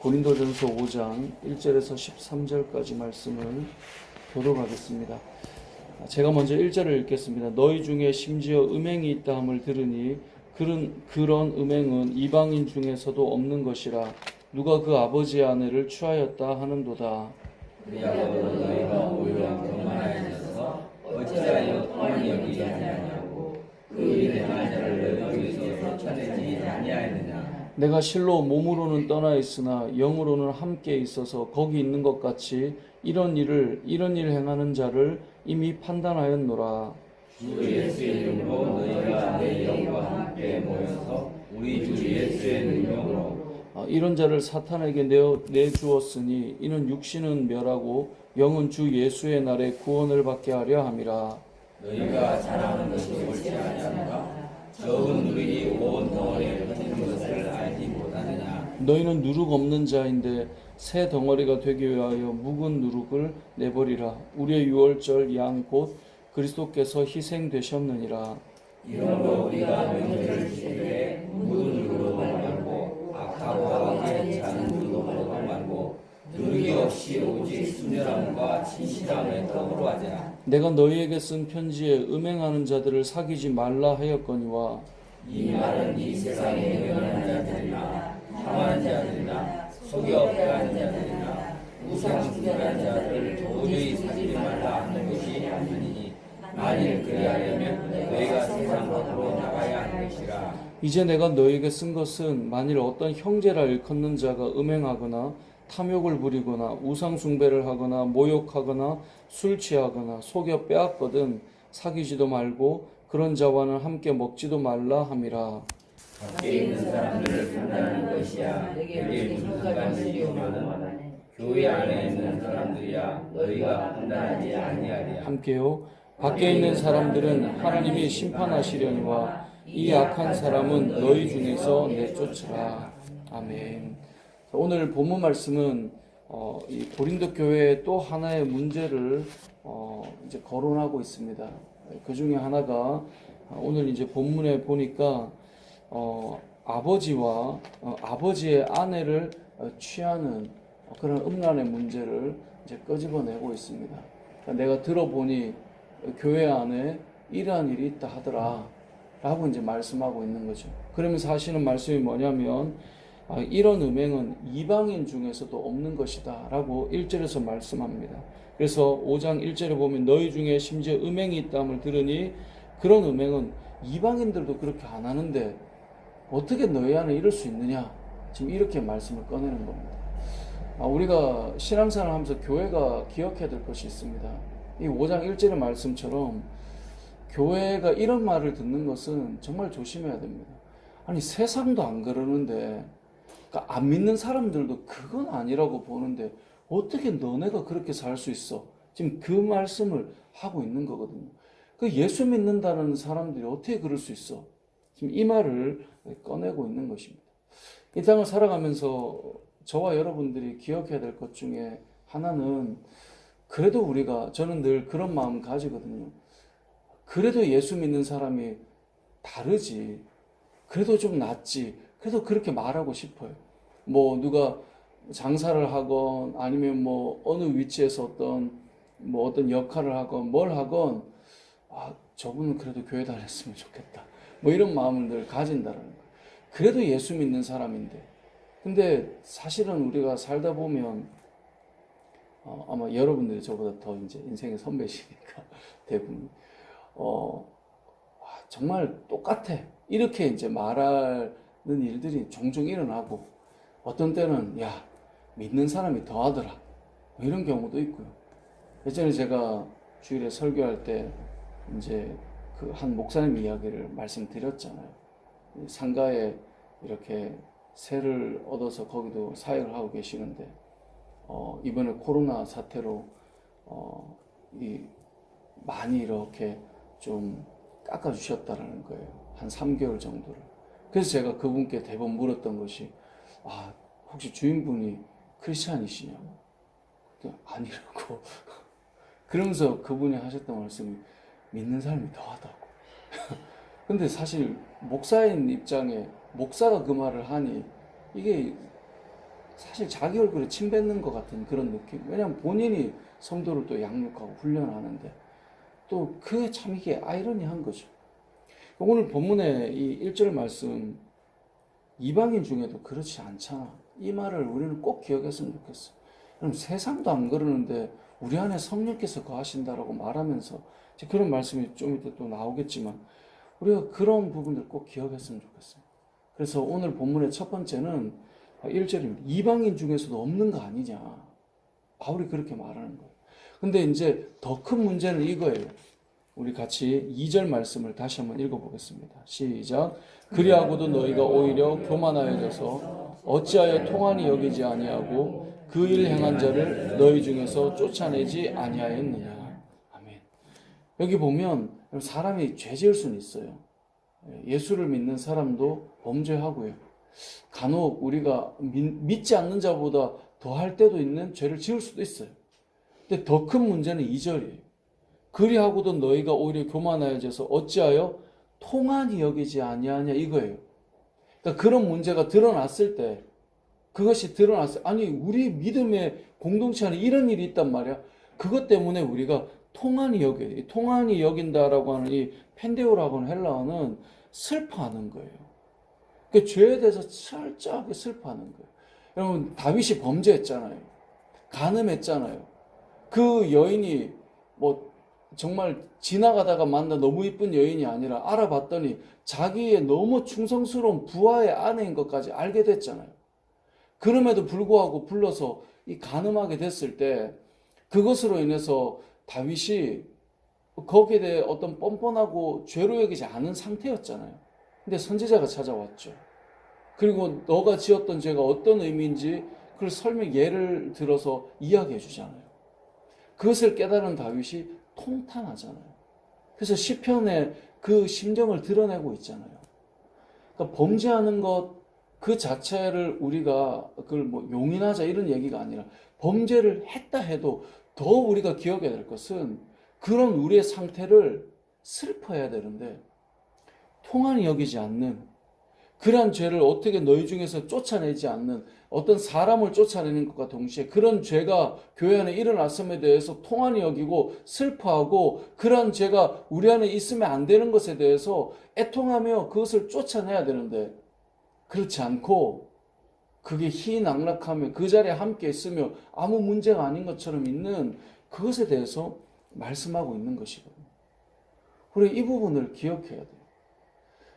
고린도전서 5장 1절에서 13절까지 말씀을 교독하겠습니다. 제가 먼저 1절을 읽겠습니다. 너희 중에 심지어 음행이 있다 함을 들으니 그런 음행은 이방인 중에서도 없는 것이라. 누가 그 아버지의 아내를 취하였다 하는도다. 그리하고 너희가 오히려 교만하여 있어서 어찌하여 통한 여기지 아니하냐고. 그 일에 행한 자를 너희 중에서 쫓아내지 아니하였느냐. 내가 실로 몸으로는 떠나 있으나 영으로는 함께 있어서 거기 있는 것 같이 이런 일을 행하는 자를 이미 판단하였노라. 주 예수의 이름으로 너희가 내 영과 함께 모여서 우리 주 예수의 능력으로 이런 자를 사탄에게 내주었으니 이는 육신은 멸하고 영은 주 예수의 날에 구원을 받게 하려 함이라. 너희가 자랑하는 것이 옳지 아니하는가? 적은 누룩이 온 덩어리에 흩어진 것을 알지 못하느냐. 너희는 누룩 없는 자인데 새 덩어리가 되기 위하여 묵은 누룩을 내버리라. 우리의 유월절 양 곧 그리스도께서 희생되셨느니라. 이러므로 우리가 명절을 지키되 묵은 누룩으로 말고 악하고 악에 찬 누룩으로 말고 누룩이 없이 오직 순전함과 진실함의 떡으로 하자. 내가 너희에게 쓴 편지에 음행하는 자들을 사귀지 말라 하였거니와 이 말은 이 세상에 음행하는 자들이나 탐하는 자들이나 속여 빼앗는 자들이나 우상 숭배하는 자들을 도저히 사귀지 말라 하는 것이 아니니 만일 그리하려면 너희가 세상 밖으로 나가야 하는 것이라. 이제 내가 너희에게 쓴 것은 만일 어떤 형제라 일컫는 자가 음행하거나 탐욕을 부리거나 우상 숭배를 하거나 모욕하거나 술 취하거나 속여 빼앗거든 사귀지도 말고 그런 자와는 함께 먹지도 말라 함이라. 밖에 있는 사람들을 판단하는 것이야 내게 무슨 상관이 오면은 교회 안에 있는 사람들이야 너희가 판단하지 아니하리야. 함께요. 밖에 있는 사람들은 하나님이 심판하시려니와 이 악한 사람은 너희 중에서 내쫓으라. 아멘. 오늘 본문 말씀은 이 고린도 교회의 또 하나의 문제를 이제 거론하고 있습니다. 그 중에 하나가 오늘 이제 본문에 보니까 아버지와 아버지의 아내를 취하는 그런 음란의 문제를 이제 끄집어내고 있습니다. 내가 들어보니 교회 안에 이러한 일이 있다 하더라 라고 이제 말씀하고 있는 거죠. 그러면서 하시는 말씀이 뭐냐면 이런 음행은 이방인 중에서도 없는 것이다 라고 1절에서 말씀합니다. 그래서 5장 1절에 보면 너희 중에 심지어 음행이 있다함을 들으니 그런 음행은 이방인들도 그렇게 안 하는데 어떻게 너희 안에 이럴 수 있느냐, 지금 이렇게 말씀을 꺼내는 겁니다. 우리가 신앙생활을 하면서 교회가 기억해야 될 것이 있습니다. 이 5장 1절의 말씀처럼 교회가 이런 말을 듣는 것은 정말 조심해야 됩니다. 아니 세상도 안 그러는데, 그러니까 안 믿는 사람들도 그건 아니라고 보는데 어떻게 너네가 그렇게 살 수 있어? 지금 그 말씀을 하고 있는 거거든요. 그 예수 믿는다는 사람들이 어떻게 그럴 수 있어? 지금 이 말을 꺼내고 있는 것입니다. 이 땅을 살아가면서 저와 여러분들이 기억해야 될 것 중에 하나는, 그래도 저는 늘 그런 마음 가지거든요. 그래도 예수 믿는 사람이 다르지, 그래도 좀 낫지, 그래도 그렇게 말하고 싶어요. 뭐 누가 장사를 하건 아니면 뭐 어느 위치에서 어떤 역할을 하건 뭘 하건 저분은 그래도 교회 다녔으면 좋겠다, 뭐 이런 마음을 늘 가진다는 거예요. 그래도 예수 믿는 사람인데. 근데 사실은 우리가 살다 보면 아마 여러분들이 저보다 더 이제 인생의 선배시니까 대부분 정말 똑같아 이렇게 이제 말하는 일들이 종종 일어나고, 어떤 때는 야 믿는 사람이 더하더라 뭐 이런 경우도 있고요. 예전에 제가 주일에 설교할 때 이제 그 한 목사님 이야기를 말씀드렸잖아요. 상가에 이렇게 세를 얻어서 거기도 사역을 하고 계시는데 이번에 코로나 사태로 많이 이렇게 좀 깎아주셨다라는 거예요. 한 3개월 정도를. 그래서 제가 그분께 대번 물었던 것이 혹시 주인분이 크리스찬이시냐고. 아니라고. 그러면서 그분이 하셨던 말씀이 믿는 사람이 더하다고. 근데 사실 목사인 입장에 목사가 그 말을 하니 이게 사실 자기 얼굴에 침 뱉는 것 같은 그런 느낌. 왜냐하면 본인이 성도를 또 양육하고 훈련하는데 또 그게 참 이게 아이러니한 거죠. 오늘 본문의 이 1절 말씀, 이방인 중에도 그렇지 않잖아. 이 말을 우리는 꼭 기억했으면 좋겠어. 그럼 세상도 안 그러는데 우리 안에 성령께서 거하신다라고 말하면서 그런 말씀이 좀 이따 또 나오겠지만 우리가 그런 부분들 꼭 기억했으면 좋겠어요. 그래서 오늘 본문의 첫 번째는 1절입니다. 이방인 중에서도 없는 거 아니냐. 바울이 그렇게 말하는 거예요. 근데 이제 더 큰 문제는 이거예요. 우리 같이 2절 말씀을 다시 한번 읽어보겠습니다. 시작. 그리하고도 너희가 오히려 교만하여져서 어찌하여 통한이 여기지 아니하고 그 일 행한 자를 너희 중에서 쫓아내지 아니하였느냐. 아멘. 여기 보면 사람이 죄 지을 수는 있어요. 예수를 믿는 사람도 범죄하고요. 간혹 우리가 믿지 않는 자보다 더 할 때도 있는 죄를 지을 수도 있어요. 근데 더 큰 문제는 2절이에요. 그리하고도 너희가 오히려 교만하여져서 어찌하여 통한이 여기지 아니하냐 이거예요. 그러니까 그런 문제가 드러났을 때, 그것이 드러났을 때, 아니 우리 믿음의 공동체 안에 이런 일이 있단 말이야. 그것 때문에 우리가 통한이 여겨요. 통한이 여긴다라고 하는 이 펜데오라고 하는 헬라어는 슬퍼하는 거예요. 그 죄에 대해서 철저하게 슬퍼하는 거예요. 여러분 다윗이 범죄했잖아요. 간음했잖아요. 그 여인이 뭐 정말 지나가다가 만난 너무 이쁜 여인이 아니라 알아봤더니 자기의 너무 충성스러운 부하의 아내인 것까지 알게 됐잖아요. 그럼에도 불구하고 불러서 이 간음하게 됐을 때 그것으로 인해서 다윗이 거기에 대해 어떤 뻔뻔하고 죄로 여기지 않은 상태였잖아요. 근데 선지자가 찾아왔죠. 그리고 너가 지었던 죄가 어떤 의미인지 그걸 예를 들어서 이야기해 주잖아요. 그것을 깨달은 다윗이 통탄하잖아요. 그래서 시편에 그 심정을 드러내고 있잖아요. 그러니까 범죄하는 것 그 자체를 우리가 그걸 뭐 용인하자 이런 얘기가 아니라 범죄를 했다 해도 더 우리가 기억해야 될 것은 그런 우리의 상태를 슬퍼해야 되는데 통한이 여기지 않는 그러한 죄를 어떻게 너희 중에서 쫓아내지 않는 어떤 사람을 쫓아내는 것과 동시에 그런 죄가 교회 안에 일어났음에 대해서 통한이 여기고 슬퍼하고 그러한 죄가 우리 안에 있으면 안 되는 것에 대해서 애통하며 그것을 쫓아내야 되는데 그렇지 않고 그게 희낙락하며 그 자리에 함께 있으며 아무 문제가 아닌 것처럼 있는 그것에 대해서 말씀하고 있는 것이거든요. 우리 이 부분을 기억해야 돼요.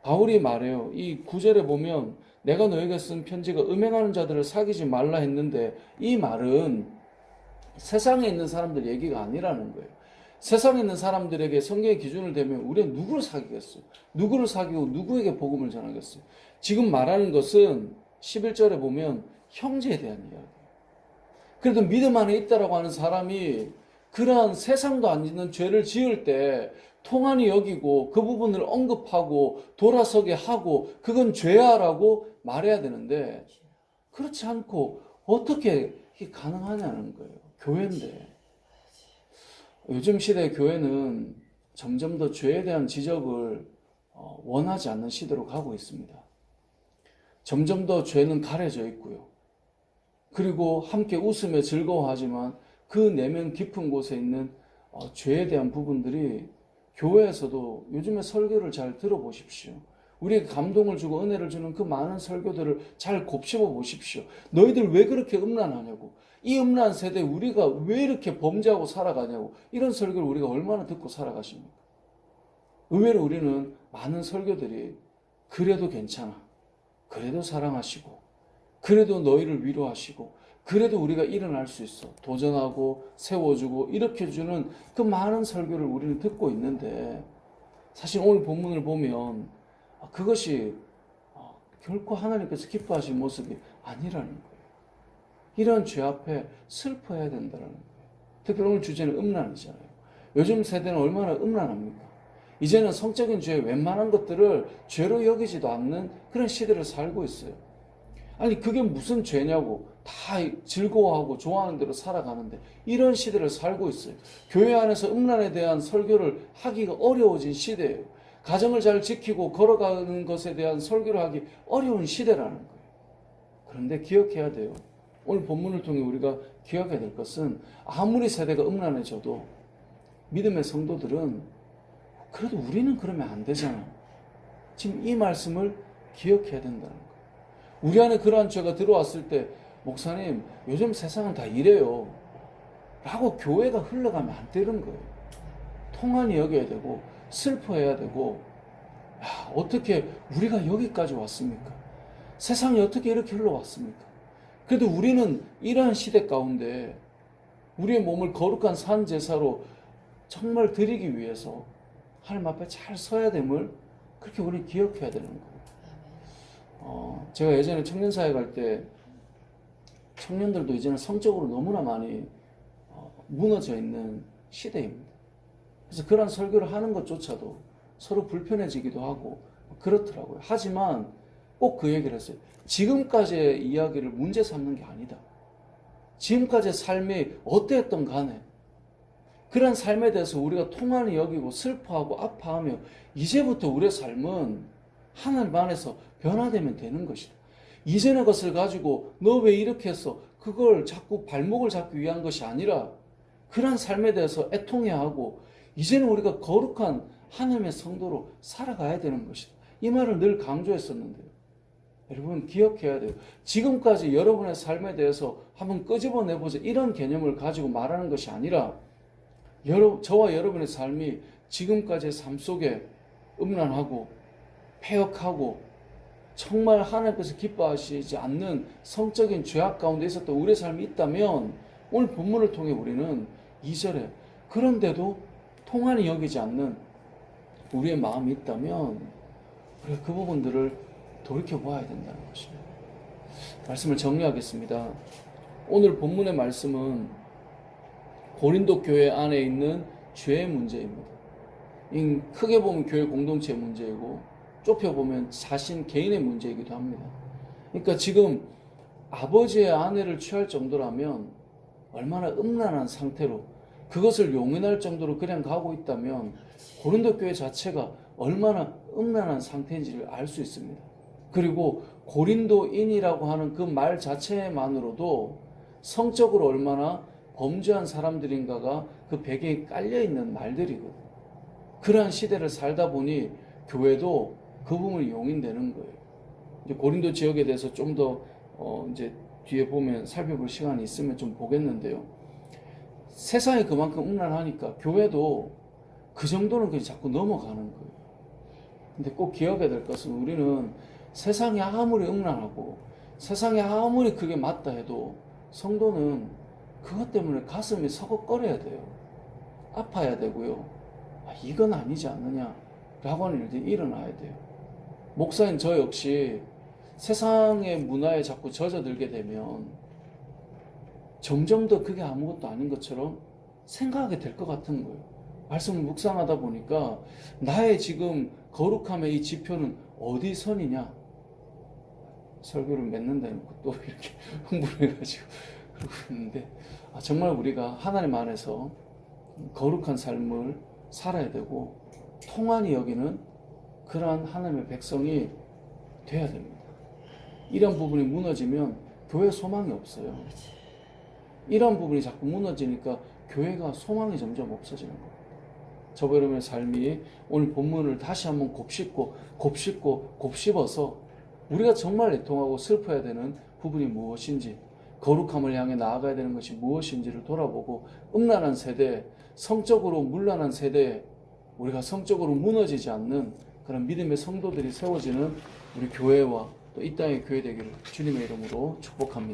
바울이 말해요. 이 9절에 보면 내가 너에게 쓴 편지가 음행하는 자들을 사귀지 말라 했는데 이 말은 세상에 있는 사람들 얘기가 아니라는 거예요. 세상에 있는 사람들에게 성경의 기준을 대면 우리는 누구를 사귀겠어요? 누구를 사귀고 누구에게 복음을 전하겠어요? 지금 말하는 것은 11절에 보면 형제에 대한 이야기예요. 그래도 믿음 안에 있다라고 하는 사람이 그러한 세상도 안 짓는 죄를 지을 때 통한이 여기고 그 부분을 언급하고 돌아서게 하고 그건 죄야라고 말해야 되는데 그렇지 않고 어떻게 이게 가능하냐는 거예요. 교회인데. 요즘 시대 교회는 점점 더 죄에 대한 지적을 원하지 않는 시대로 가고 있습니다. 점점 더 죄는 가려져 있고요. 그리고 함께 웃으며 즐거워하지만 그 내면 깊은 곳에 있는 죄에 대한 부분들이 교회에서도 요즘에 설교를 잘 들어보십시오. 우리에게 감동을 주고 은혜를 주는 그 많은 설교들을 잘 곱씹어 보십시오. 너희들 왜 그렇게 음란하냐고. 이 음란 세대에 우리가 왜 이렇게 범죄하고 살아가냐고. 이런 설교를 우리가 얼마나 듣고 살아가십니까? 의외로 우리는 많은 설교들이 그래도 괜찮아. 그래도 사랑하시고. 그래도 너희를 위로하시고. 그래도 우리가 일어날 수 있어. 도전하고 세워주고 일으켜주는 그 많은 설교를 우리는 듣고 있는데 사실 오늘 본문을 보면 그것이 결코 하나님께서 기뻐하신 모습이 아니라는 거예요. 이런 죄 앞에 슬퍼해야 된다는 거예요. 특별히 오늘 주제는 음란이잖아요. 요즘 세대는 얼마나 음란합니까? 이제는 성적인 죄 웬만한 것들을 죄로 여기지도 않는 그런 시대를 살고 있어요. 아니 그게 무슨 죄냐고 다 즐거워하고 좋아하는 대로 살아가는데 이런 시대를 살고 있어요. 교회 안에서 음란에 대한 설교를 하기가 어려워진 시대예요. 가정을 잘 지키고 걸어가는 것에 대한 설교를 하기 어려운 시대라는 거예요. 그런데 기억해야 돼요. 오늘 본문을 통해 우리가 기억해야 될 것은 아무리 세대가 음란해져도 믿음의 성도들은 그래도 우리는 그러면 안 되잖아. 지금 이 말씀을 기억해야 된다는 거예요. 우리 안에 그러한 죄가 들어왔을 때 목사님 요즘 세상은 다 이래요 라고 교회가 흘러가면 안 되는 거예요. 통한이 여겨야 되고 슬퍼해야 되고 야, 어떻게 우리가 여기까지 왔습니까? 세상이 어떻게 이렇게 흘러왔습니까? 그래도 우리는 이러한 시대 가운데 우리의 몸을 거룩한 산 제사로 정말 드리기 위해서 하나님 앞에 잘 서야 됨을 그렇게 우리 기억해야 되는 거예요. 제가 예전에 청년사회 갈 때 청년들도 이제는 성적으로 너무나 많이 무너져 있는 시대입니다. 그래서 그런 설교를 하는 것조차도 서로 불편해지기도 하고 그렇더라고요. 하지만 꼭 그 얘기를 했어요. 지금까지의 이야기를 문제 삼는 게 아니다. 지금까지의 삶이 어땠던 간에 그런 삶에 대해서 우리가 통한이 여기고 슬퍼하고 아파하며 이제부터 우리의 삶은 하나님 안에서 변화되면 되는 것이다. 이전의 것을 가지고 너 왜 이렇게 했어? 그걸 자꾸 발목을 잡기 위한 것이 아니라 그런 삶에 대해서 애통해야 하고 이제는 우리가 거룩한 하나님의 성도로 살아가야 되는 것이다. 이 말을 늘 강조했었는데요. 여러분 기억해야 돼요. 지금까지 여러분의 삶에 대해서 한번 끄집어내보자 이런 개념을 가지고 말하는 것이 아니라 저와 여러분의 삶이 지금까지의 삶 속에 음란하고 폐역하고 정말 하나님께서 기뻐하시지 않는 성적인 죄악 가운데 있었던 우리의 삶이 있다면 오늘 본문을 통해 우리는 2절에 그런데도 통한이 여기지 않는 우리의 마음이 있다면 우리가 그 부분들을 돌이켜보아야 된다는 것입니다. 말씀을 정리하겠습니다. 오늘 본문의 말씀은 고린도 교회 안에 있는 죄의 문제입니다. 크게 보면 교회 공동체의 문제이고 좁혀보면 자신 개인의 문제이기도 합니다. 그러니까 지금 아버지의 아내를 취할 정도라면 얼마나 음란한 상태로 그것을 용인할 정도로 그냥 가고 있다면 고린도 교회 자체가 얼마나 음란한 상태인지를 알 수 있습니다. 그리고 고린도인이라고 하는 그 말 자체만으로도 성적으로 얼마나 범죄한 사람들인가가 그 배경에 깔려있는 말들이거든요. 그러한 시대를 살다 보니 교회도 그 부분이 용인되는 거예요. 이제 고린도 지역에 대해서 좀 더 이제 뒤에 보면 살펴볼 시간이 있으면 좀 보겠는데요. 세상이 그만큼 음란하니까 교회도 그 정도는 그냥 자꾸 넘어가는 거예요. 근데 꼭 기억해야 될 것은 우리는 세상이 아무리 음란하고 세상이 아무리 그게 맞다 해도 성도는 그것 때문에 가슴이 서걱거려야 돼요. 아파야 되고요. 이건 아니지 않느냐라고 하는 일들이 일어나야 돼요. 목사인 저 역시 세상의 문화에 자꾸 젖어들게 되면 점점 더 그게 아무것도 아닌 것처럼 생각하게 될 것 같은 거예요. 말씀을 묵상하다 보니까 나의 지금 거룩함의 이 지표는 어디 선이냐? 설교를 맺는다 해놓고 또 이렇게 흥분해가지고 그러고 있는데 정말 우리가 하나님 안에서 거룩한 삶을 살아야 되고 통한이 여기는 그러한 하나님의 백성이 돼야 됩니다. 이런 부분이 무너지면 교회 소망이 없어요. 이런 부분이 자꾸 무너지니까 교회가 소망이 점점 없어지는 겁니다. 저와 여러분의 삶이 오늘 본문을 다시 한번 곱씹어서 우리가 정말 애통하고 슬퍼야 되는 부분이 무엇인지, 거룩함을 향해 나아가야 되는 것이 무엇인지를 돌아보고 음란한 세대, 성적으로 문란한 세대에 우리가 성적으로 무너지지 않는 그런 믿음의 성도들이 세워지는 우리 교회와 또 이 땅의 교회 되기를 주님의 이름으로 축복합니다.